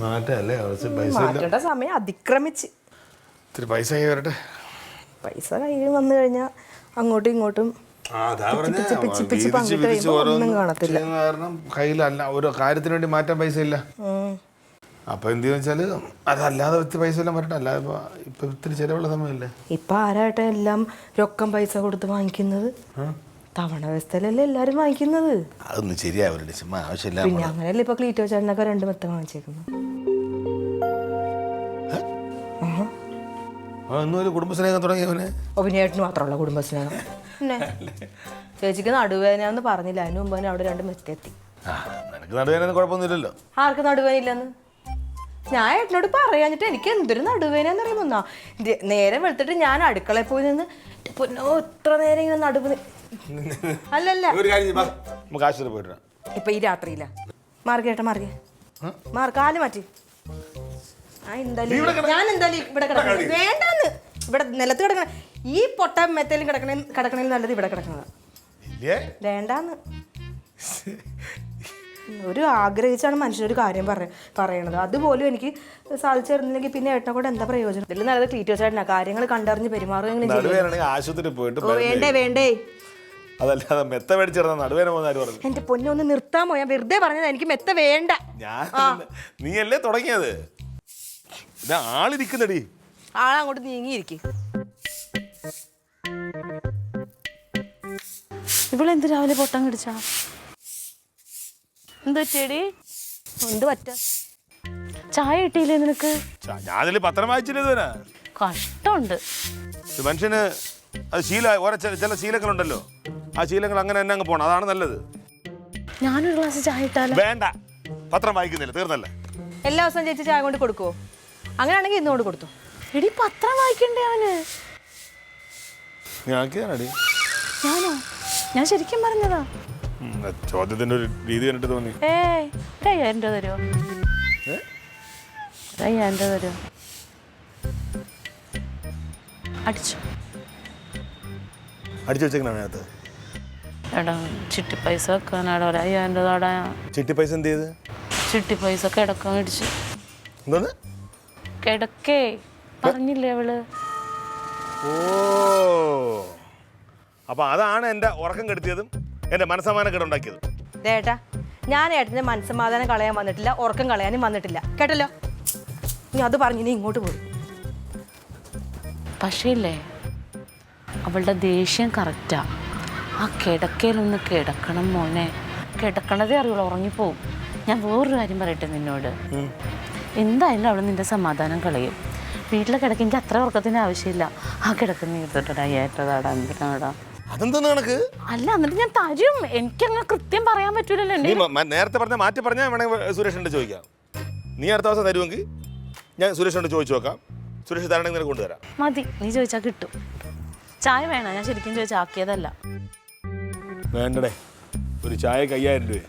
മാറ്റല്ലേ പൈസ മാറ്റേണ്ട സമയം അതിക്രമിച്ച്. ഇത്തിരി പൈസ വരട്ടെ. പൈസ കയ്യിൽ വന്നു കഴിഞ്ഞാൽ അങ്ങോട്ടും ഇങ്ങോട്ടും ഒന്നും കാണത്തില്ല. കാരണം കയ്യിലല്ല ഓരോ കാര്യത്തിന് വേണ്ടി മാറ്റാൻ പൈസ ഇല്ല. അപ്പൊ എന്ത് വെച്ചാല് അതല്ലാതെ ഒത്തിരി പൈസ എല്ലാം വരട്ടെ. അല്ലാതെ ഇപ്പൊ ഇത്തിരി ചെലവുള്ള സമയമല്ലേ. ഇപ്പൊ ആരായിട്ട് എല്ലാം രൊക്കം പൈസ കൊടുത്ത് വാങ്ങിക്കുന്നത്? തവണ വ്യവസ്ഥയിലല്ലേ എല്ലാരും വാങ്ങിക്കുന്നത്. അതൊന്നും ശരിയാവില്ല. ചുമ്മാ ആവശ്യമില്ല. പിന്നെ അങ്ങനെയല്ലേ ഇപ്പൊ ക്ലീറ്റോ ചേട്ടനൊക്കെ 2 മെത്ത വാങ്ങിച്ചേക്കുന്നത്. കുടുംബസ്നേഹം തുടങ്ങിയവനെ ഒവിനേട്ടന് മാത്രമുള്ള കുടുംബസ്നേഹം. പിന്നെ ചേച്ചിക്ക് നടുവേദന പറഞ്ഞില്ല, അതിന് മുമ്പ് അവിടെ 2 മെത്ത എത്തി. നടുവേദന കുഴപ്പമൊന്നുമില്ലല്ലോ. ആർക്ക് നടുവേനില്ലെന്ന്? ഞാൻ ഏട്ടനോട് പറയാഞ്ഞിട്ട് എനിക്ക് എന്തൊരു നടുവേനെന്ന് അറിയുമോ. നേരം വെളുത്തിട്ട് ഞാൻ അടുക്കളയിൽ പോയി നിന്ന് എത്ര നേരം ഇങ്ങനെ നടുവ്. അല്ലല്ല ഇപ്പൊ ഈ രാത്രിയില്ല. മാർഗേട്ട മാർഗേ കാല് മാറ്റി. ഞാൻ എന്തായാലും ഇവിടെ കിടക്കണം. വേണ്ടാന്ന്. ഇവിടെ നിലത്ത് കിടക്കണ ഈ പൊട്ട മെത്തയിലും കിടക്കണേലും നല്ലത് ഇവിടെ കിടക്കണതാ. വേണ്ടാന്ന്. ഒരു ആഗ്രഹിച്ചാണ് മനുഷ്യനൊരു കാര്യം പറയണത്. അതുപോലും എനിക്ക് സാധിച്ചു തരുന്നില്ലെങ്കിൽ പിന്നെ ഏട്ടനെ കൂടെ എന്താ പ്രയോജനം? ഇതിൽ നല്ലത് ക്ലീറ്റോ ചേട്ടനാ. കാര്യങ്ങൾ കണ്ടറിഞ്ഞ് പെരുമാറുകയെങ്കിലും വേണ്ടേ വേണ്ടേ. എന്റെ പൊന്നെ ഒന്ന് നിർത്താമോ? ഞാൻ വെറുതെ പറഞ്ഞത്. എനിക്ക് മെത്ത വേണ്ട. നീയല്ലേ തുടങ്ങിയത്. ആളിരിക്കുന്നടി. ആളങ്ങോട്ട് നീങ്ങിയിരിക്കും. ഇവളെന്ത് രാവിലെ പൊട്ടം കടിച്ചാ? എന്ത് പറ്റിയടി? എന്ത് പറ്റ? ചായ കിട്ടിയില്ലേ നിനക്ക്? ഞാനില് പത്രം വായിച്ചില്ലേ? കഷ്ടമുണ്ട് മനുഷ്യന്. അത് ചില ശീലങ്ങളുണ്ടല്ലോ. ആ ശീലങ്ങൾ അങ്ങനെ തന്നെ അങ്ങ് പോണം. അതാണ് നല്ലത്. ഞാനൊരു ഗ്ലാസ് ചായ ഇട്ടാലോ? വേണ്ട, പത്രം വായിക്കുന്നില്ല, തീർന്നല്ല. എല്ലാ ദിവസവും ചേച്ചി ചായ കൊണ്ട് കൊടുക്കുവോ? അങ്ങനെയാണെങ്കിൽ ഇന്നോട് കൊടുത്തു. എടി പത്രം വായിക്കണ്ടേ അവന്? ഞാനോ? ഞാൻ ശരിക്കും പറഞ്ഞതാ. ചോദ്യത്തിന്റെ ഒരു രീതി കണ്ടിട്ട് തോന്നി. 5000 രൂപ തരുമോ? 5000 രൂപ തരുമോ? അടിച്ചു വെച്ചേക്കണത്. എടാ ചിട്ടി പൈസ വെക്കാനാടാ 5000 രൂപ. ചിട്ടി പൈസ എന്ത് ചെയ്ത്? ചിട്ടി പൈസ കിടക്കാൻ മേടിച്ചു. എന്തോന്ന്? കിടക്കേ പറഞ്ഞില്ലേ അവള്? ഓ, അപ്പൊ അതാണ് എന്റെ ഉറക്കം കെടുത്തിയതും എന്റെ മനസ്സമാനം കേടുണ്ടാക്കിയത്. ഏട്ടാ, ഞാൻ ഏട്ടന്റെ മനസ്സമാധാനം കളയാൻ വന്നിട്ടില്ല, ഉറക്കം കളയാനും വന്നിട്ടില്ല, കേട്ടല്ലോ. നീ അത് പറഞ്ഞിനി ഇങ്ങോട്ട് പോയി. പക്ഷേ ഇല്ലേ, അവളുടെ ദേഷ്യം കറക്റ്റാ. ആ കിടക്കയിലൊന്ന് കിടക്കണം മോനെ. കിടക്കണതേ അറിയുള്ളൂ, ഉറങ്ങിപ്പോവും. ഞാൻ വേറൊരു കാര്യം പറയട്ടെ നിന്നോട്. എന്തായാലും അവൾ നിന്റെ സമാധാനം കളയും. വീട്ടിലെ കിടക്കെങ്കിൽ അത്ര ഉറക്കത്തിന് ആവശ്യമില്ല. ആ കിടക്കുന്ന എടുത്തിട്ടാ 5000 രൂപ എന്തിനാടാ? അതെന്താ കണക്ക്? അല്ല, എന്നിട്ട് ഞാൻ തരും. എനിക്കങ്ങനെ കൃത്യം പറയാൻ പറ്റൂലല്ലോ. നേരത്തെ പറഞ്ഞ മാറ്റി പറഞ്ഞാൽ വേണമെങ്കിൽ സുരേഷിന്റെ ചോദിക്കാം. നീ അടുത്ത ദിവസം തരുമെങ്കിൽ ഞാൻ സുരേഷിനോട് ചോദിച്ചു നോക്കാം. സുരേഷ് തരണമെങ്കിൽ നിനക്ക് കൊണ്ടുവരാം. മതി, നീ ചോദിച്ചാൽ കിട്ടും. ചായ വേണം? ഞാൻ ശരിക്കും ചോദിച്ചാൽ ആക്കിയതല്ല. വേണ്ടടേ, ഒരു ചായക്ക് 5000 രൂപ.